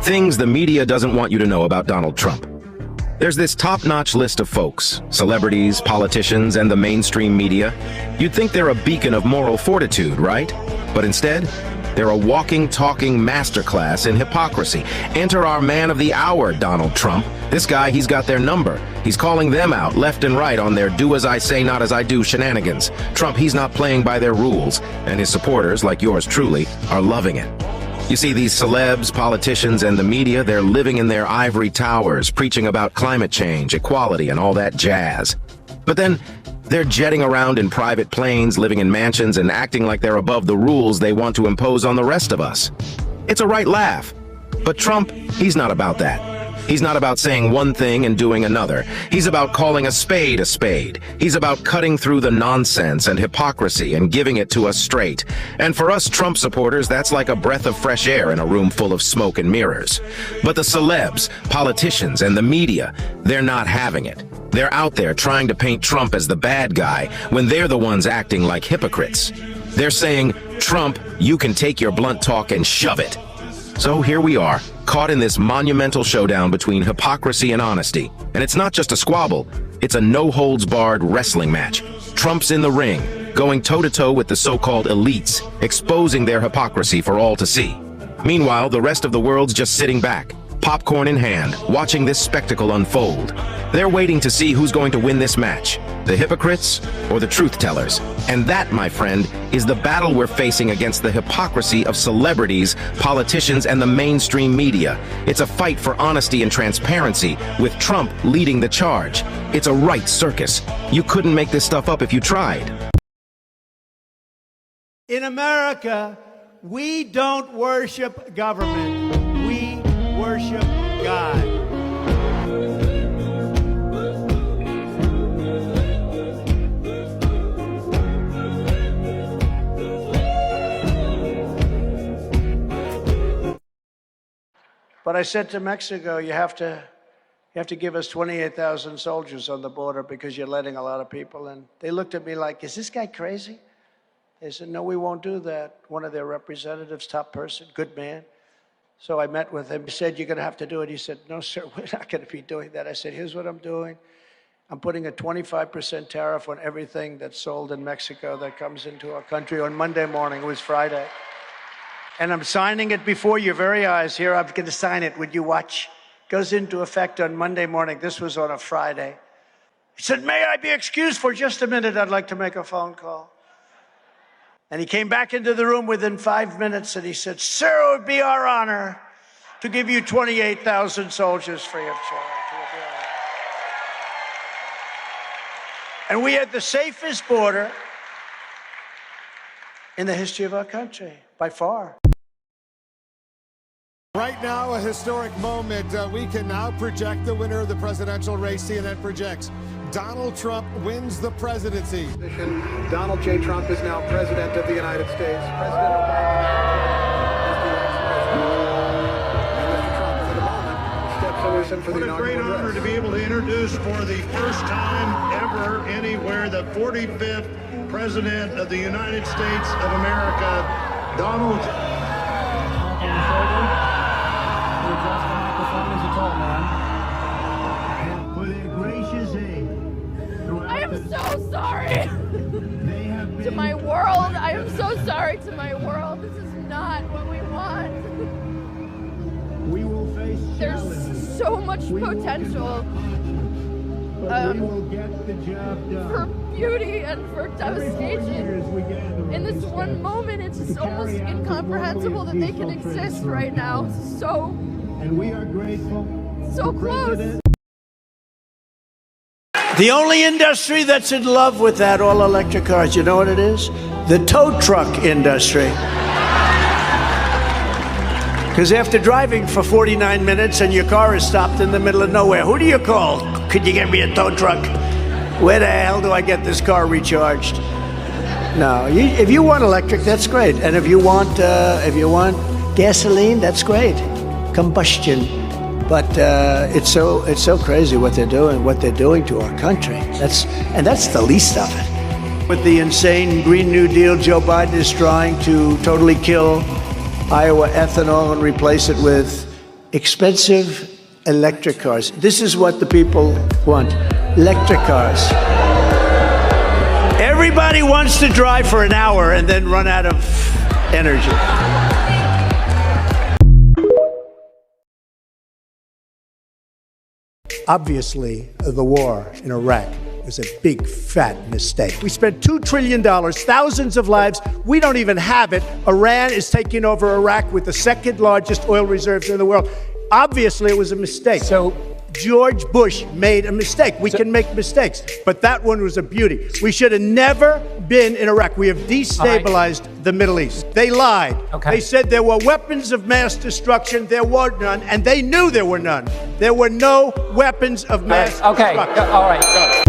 Things the media doesn't want you to know about Donald Trump. There's this top-notch list of folks, celebrities, politicians, and the mainstream media. You'd think they're a beacon of moral fortitude, right? But instead, they're a walking, talking masterclass in hypocrisy. Enter our man of the hour, Donald Trump. This guy, he's got their number. He's calling them out left and right on their do as I say, not as I do shenanigans. Trump, he's not playing by their rules, and his supporters, like yours truly, are loving it. You see, these celebs, politicians, and the media, they're living in their ivory towers, preaching about climate change, equality, and all that jazz. But then, they're jetting around in private planes, living in mansions, and acting like they're above the rules they want to impose on the rest of us. It's a right laugh. But Trump, he's not about that. He's not about saying one thing and doing another. He's about calling a spade a spade. He's about cutting through the nonsense and hypocrisy and giving it to us straight. And for us Trump supporters, that's like a breath of fresh air in a room full of smoke and mirrors. But the celebs, politicians, and the media, they're not having it. They're out there trying to paint Trump as the bad guy when they're the ones acting like hypocrites. They're saying, Trump, you can take your blunt talk and shove it. So here we are, caught in this monumental showdown between hypocrisy and honesty. And it's not just a squabble, it's a no-holds-barred wrestling match. Trump's in the ring, going toe-to-toe with the so-called elites, exposing their hypocrisy for all to see. Meanwhile, the rest of the world's just sitting back, popcorn in hand, watching this spectacle unfold. They're waiting to see who's going to win this match, the hypocrites or the truth-tellers. And that, my friend, is the battle we're facing against the hypocrisy of celebrities, politicians, and the mainstream media. It's a fight for honesty and transparency, with Trump leading the charge. It's a right circus. You couldn't make this stuff up if you tried. In America, we don't worship government. We worship God. But I said to Mexico, you have to give us 28,000 soldiers on the border because you're letting a lot of people in. They looked at me like, is this guy crazy? They said, no, we won't do that. One of their representatives, top person, good man. So I met with him. He said, you're going to have to do it. He said, no, sir, we're not going to be doing that. I said, here's what I'm doing. I'm putting a 25% tariff on everything that's sold in Mexico that comes into our country on Monday morning. It was Friday. And I'm signing it before your very eyes. Here, I'm going to sign it. Would you watch? Goes into effect on Monday morning. This was on a Friday. He said, may I be excused for just a minute? I'd like to make a phone call. And he came back into the room within 5 minutes, and he said, sir, it would be our honor to give you 28,000 soldiers free of charge. And we had the safest border in the history of our country, by far. Right now, a historic moment. We can now project the winner of the presidential race. CNN projects Donald Trump wins the presidency. Donald J. Trump is now president of the United States. President Obama is the ex-president. And Mr. Trump, for the moment, steps loose in for the inaugural address. What a great honor to be able to introduce for the first time ever anywhere the 45th President of the United States of America, Donald. I am so sorry to my world. I am so sorry to my world. This is not what we want. We will face There's so much potential we will get the job done. for beauty and for devastation. In this one moment, it's just almost incomprehensible that they can exist right now. So, And we are grateful. so close. The only industry that's in love with that all-electric cars, you know what it is? The tow truck industry. Because after driving for 49 minutes and your car is stopped in the middle of nowhere, who do you call? Could you get me a tow truck? Where the hell do I get this car recharged? No, if you want electric, that's great. And if you want gasoline, that's great. Combustion. But it's so crazy what they're doing to our country. That's the least of it. With the insane Green New Deal, Joe Biden is trying to totally kill Iowa ethanol and replace it with expensive electric cars. This is what the people want, electric cars. Everybody wants to drive for an hour and then run out of energy. Obviously, the war in Iraq was a big, fat mistake. We spent $2 trillion, thousands of lives. We don't even have it. Iran is taking over Iraq with the second largest oil reserves in the world. Obviously, it was a mistake. So George Bush made a mistake. We can make mistakes, but that one was a beauty. We should have never been in Iraq. We have destabilized the Middle East. They lied. They said there were weapons of mass destruction. There were none, and they knew there were none. There were no weapons of mass destruction. All right.